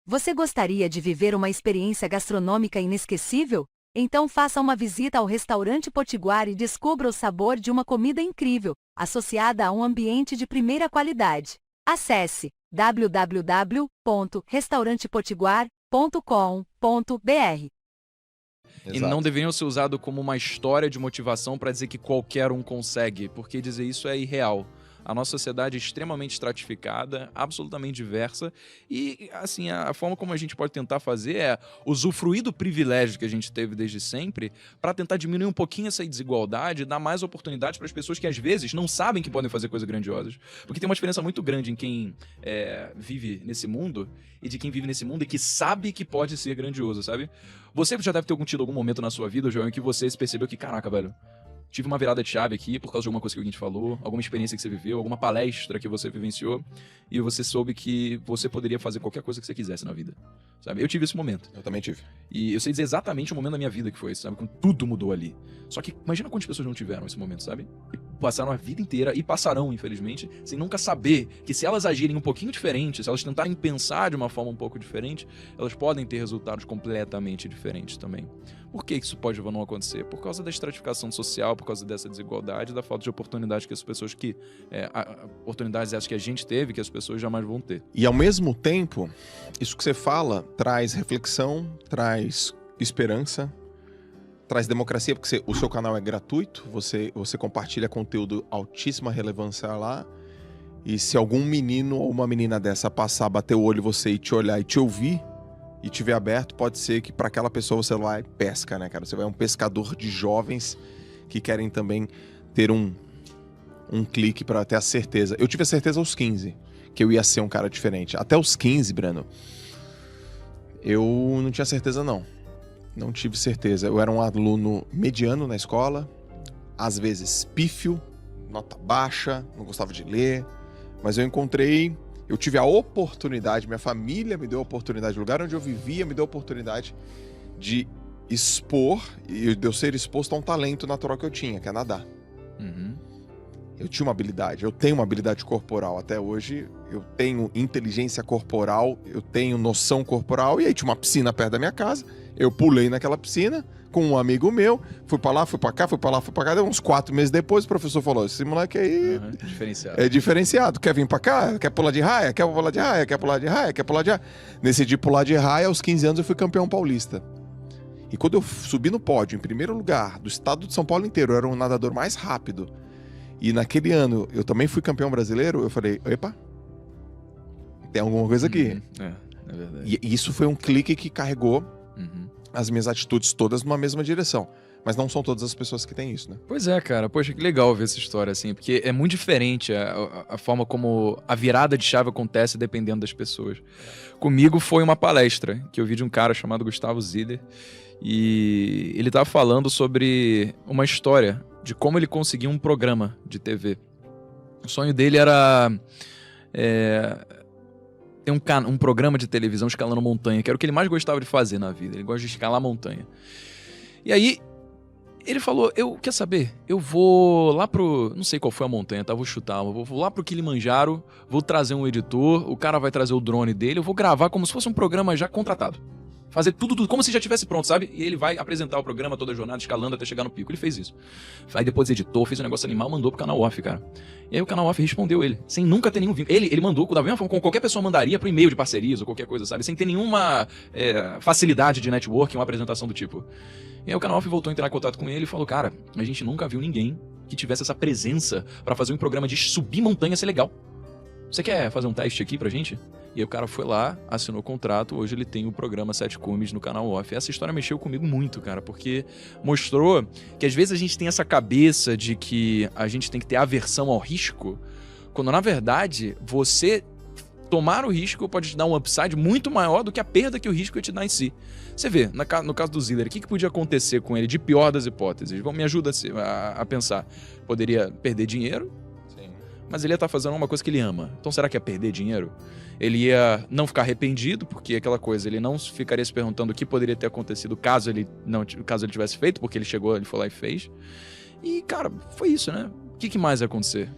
Você gostaria de viver uma experiência gastronômica inesquecível? Então faça uma visita ao Restaurante Potiguar e descubra o sabor de uma comida incrível, associada a um ambiente de primeira qualidade. Acesse www.restaurantepotiguar.com.br. E não deveriam ser usados como uma história de motivação para dizer que qualquer um consegue, porque dizer isso é irreal. A nossa sociedade é extremamente estratificada, absolutamente diversa, e assim, a forma como a gente pode tentar fazer é usufruir do privilégio que a gente teve desde sempre para tentar diminuir um pouquinho essa desigualdade e dar mais oportunidades para as pessoas que às vezes não sabem que podem fazer coisas grandiosas. Porque tem uma diferença muito grande em quem vive nesse mundo e de quem vive nesse mundo e que sabe que pode ser grandioso, sabe? Você já deve ter tido algum momento na sua vida, João, em que você se percebeu que, caraca, velho, tive uma virada de chave aqui por causa de alguma coisa que alguém te falou, alguma experiência que você viveu, alguma palestra que você vivenciou, e você soube que você poderia fazer qualquer coisa que você quisesse na vida, sabe? Eu tive esse momento. Eu também tive. E eu sei dizer exatamente o momento da minha vida que foi esse, sabe? Quando tudo mudou ali. Só que imagina quantas pessoas não tiveram esse momento, sabe? E passaram a vida inteira, e passarão, infelizmente, sem nunca saber que se elas agirem um pouquinho diferente, se elas tentarem pensar de uma forma um pouco diferente, elas podem ter resultados completamente diferentes também. Por que isso pode não acontecer? Por causa da estratificação social, por causa dessa desigualdade, da falta de oportunidade que as pessoas oportunidades essas que a gente teve, que as pessoas jamais vão ter. E ao mesmo tempo, isso que você fala traz reflexão, traz esperança, traz democracia, porque o seu canal é gratuito, você compartilha conteúdo altíssima relevância lá, e se algum menino ou uma menina dessa passar, bater o olho em você e te olhar e te ouvir, e tiver aberto, pode ser que para aquela pessoa você vai e pesca, né, cara? Você vai um pescador de jovens que querem também ter um clique para ter a certeza. Eu tive a certeza aos 15 que eu ia ser um cara diferente. Até os 15, Breno, eu não tinha certeza, não. Não tive certeza. Eu era um aluno mediano na escola, às vezes pífio, nota baixa, não gostava de ler, mas eu tive a oportunidade, minha família me deu a oportunidade, o lugar onde eu vivia me deu a oportunidade de expor, e de eu ser exposto a um talento natural que eu tinha, que é nadar. Uhum. Eu tinha uma habilidade, eu tenho uma habilidade corporal até hoje, eu tenho inteligência corporal, eu tenho noção corporal, e aí tinha uma piscina perto da minha casa, eu pulei naquela piscina com um amigo meu, fui pra lá, fui pra cá, fui pra lá, fui pra cá, uns 4 meses depois o professor falou, esse moleque aí é diferenciado, quer vir pra cá, quer pular de raia, quer pular de raia, quer pular de raia, quer pular de raia. Decidi pular de raia, aos 15 anos eu fui campeão paulista. E quando eu subi no pódio, em primeiro lugar, do estado de São Paulo inteiro, eu era um nadador mais rápido, e naquele ano eu também fui campeão brasileiro, eu falei, epa, tem alguma coisa aqui. É verdade. E isso foi um clique que carregou as minhas atitudes todas numa mesma direção. Mas não são todas as pessoas que têm isso, né? Pois é, cara. Poxa, que legal ver essa história, assim, porque é muito diferente a forma como a virada de chave acontece dependendo das pessoas. Comigo foi uma palestra que eu vi de um cara chamado Gustavo Ziller, e ele tava falando sobre uma história de como ele conseguiu um programa de TV. O sonho dele era ter um programa de televisão escalando montanha, que era o que ele mais gostava de fazer na vida. Ele gosta de escalar montanha. E aí, ele falou, quer saber? Eu vou lá não sei qual foi a montanha, tá? Vou chutar. Vou lá pro Kilimanjaro, vou trazer um editor, o cara vai trazer o drone dele, eu vou gravar como se fosse um programa já contratado. Fazer tudo como se já estivesse pronto, sabe? E ele vai apresentar o programa toda a jornada, escalando até chegar no pico. Ele fez isso. Aí depois editou, fez um negócio animal, mandou pro canal off, cara. E aí o canal off respondeu ele, sem nunca ter nenhum vínculo. Ele mandou, da mesma forma como qualquer pessoa mandaria pro e-mail de parcerias ou qualquer coisa, sabe? Sem ter nenhuma facilidade de networking, uma apresentação do tipo. E aí o canal off voltou a entrar em contato com ele e falou, cara, a gente nunca viu ninguém que tivesse essa presença pra fazer um programa de subir montanha ser legal. Você quer fazer um teste aqui pra gente? E aí o cara foi lá, assinou o contrato, hoje ele tem o programa 7 Cumes no canal off. Essa história mexeu comigo muito, cara, porque mostrou que às vezes a gente tem essa cabeça de que a gente tem que ter aversão ao risco, quando na verdade você tomar o risco pode te dar um upside muito maior do que a perda que o risco ia te dar em si. Você vê, no caso do Ziller, o que podia acontecer com ele de pior das hipóteses? Me ajuda a pensar. Poderia perder dinheiro, mas ele ia estar fazendo uma coisa que ele ama. Então será que ia perder dinheiro? Ele ia não ficar arrependido, porque aquela coisa, ele não ficaria se perguntando o que poderia ter acontecido caso ele tivesse feito, porque ele foi lá e fez. E, cara, foi isso, né? O que mais ia acontecer?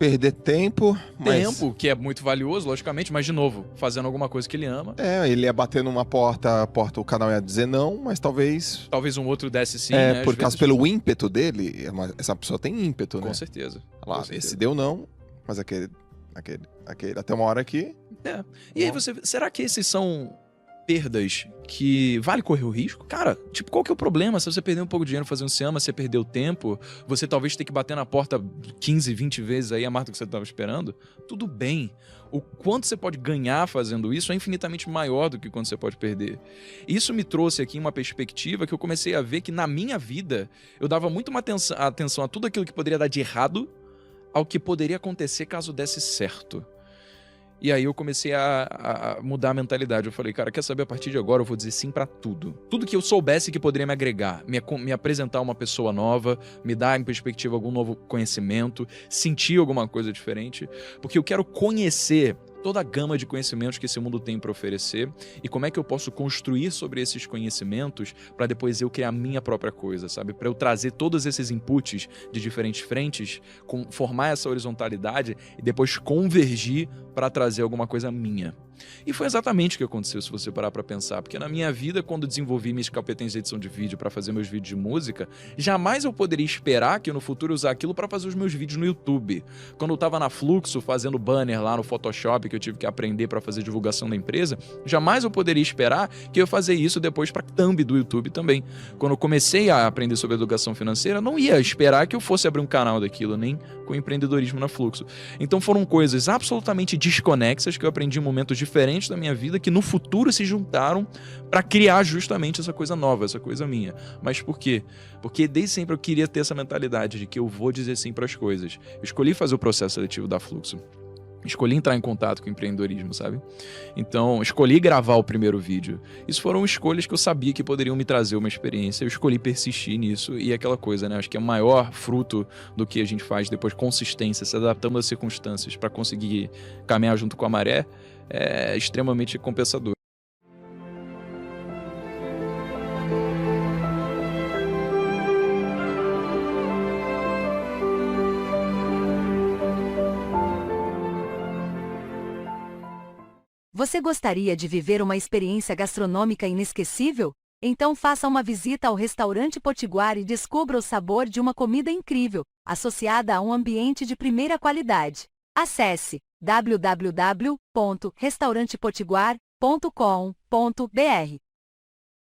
Perder tempo, mas... Tempo, que é muito valioso, logicamente, mas, de novo, fazendo alguma coisa que ele ama. Ele ia bater numa porta, o canal ia dizer não, mas talvez... Talvez um outro desse sim, né? Por Às causa vezes. pelo ímpeto dele, essa pessoa tem ímpeto, né? Com certeza. Lá, com certeza. esse deu não, mas aquele, até uma hora que... E aí será que esses são perdas que vale correr o risco? Cara, tipo, qual que é o problema? Se você perder um pouco de dinheiro fazendo cinema, você perdeu tempo, você talvez tenha que bater na porta 15, 20 vezes aí a mais do que você estava esperando, tudo bem. O quanto você pode ganhar fazendo isso é infinitamente maior do que quanto você pode perder. Isso me trouxe aqui uma perspectiva que eu comecei a ver que na minha vida eu dava muito uma atenção a tudo aquilo que poderia dar de errado ao que poderia acontecer caso desse certo. E aí eu comecei a mudar a mentalidade. Eu falei, cara, quer saber? A partir de agora eu vou dizer sim pra tudo. Tudo que eu soubesse que poderia me agregar, me apresentar uma pessoa nova, me dar em perspectiva algum novo conhecimento, sentir alguma coisa diferente. Porque eu quero conhecer toda a gama de conhecimentos que esse mundo tem para oferecer e como é que eu posso construir sobre esses conhecimentos para depois eu criar a minha própria coisa, sabe? Para eu trazer todos esses inputs de diferentes frentes, formar essa horizontalidade e depois convergir para trazer alguma coisa minha. E foi exatamente o que aconteceu, se você parar para pensar, porque na minha vida, quando desenvolvi minhas competências de edição de vídeo para fazer meus vídeos de música, jamais eu poderia esperar que eu no futuro usar aquilo para fazer os meus vídeos no YouTube. Quando eu tava na Fluxo fazendo banner lá no Photoshop, que eu tive que aprender para fazer divulgação da empresa, jamais eu poderia esperar que eu ia fazer isso depois para thumb do YouTube também. Quando eu comecei a aprender sobre educação financeira, não ia esperar que eu fosse abrir um canal daquilo, nem com empreendedorismo na Fluxo. Então foram coisas absolutamente desconexas que eu aprendi em momentos diferentes da minha vida que no futuro se juntaram para criar justamente essa coisa nova, essa coisa minha. Mas por quê? Porque desde sempre eu queria ter essa mentalidade de que eu vou dizer sim para as coisas. Eu escolhi fazer o processo seletivo da Fluxo. Escolhi entrar em contato com o empreendedorismo, sabe? Então, escolhi gravar o primeiro vídeo. Isso foram escolhas que eu sabia que poderiam me trazer uma experiência. Eu escolhi persistir nisso e aquela coisa, né? Acho que é o maior fruto do que a gente faz depois, consistência, se adaptando às circunstâncias para conseguir caminhar junto com a maré, é extremamente compensador. Você gostaria de viver uma experiência gastronômica inesquecível? Então faça uma visita ao Restaurante Potiguar e descubra o sabor de uma comida incrível, associada a um ambiente de primeira qualidade. Acesse www.restaurantepotiguar.com.br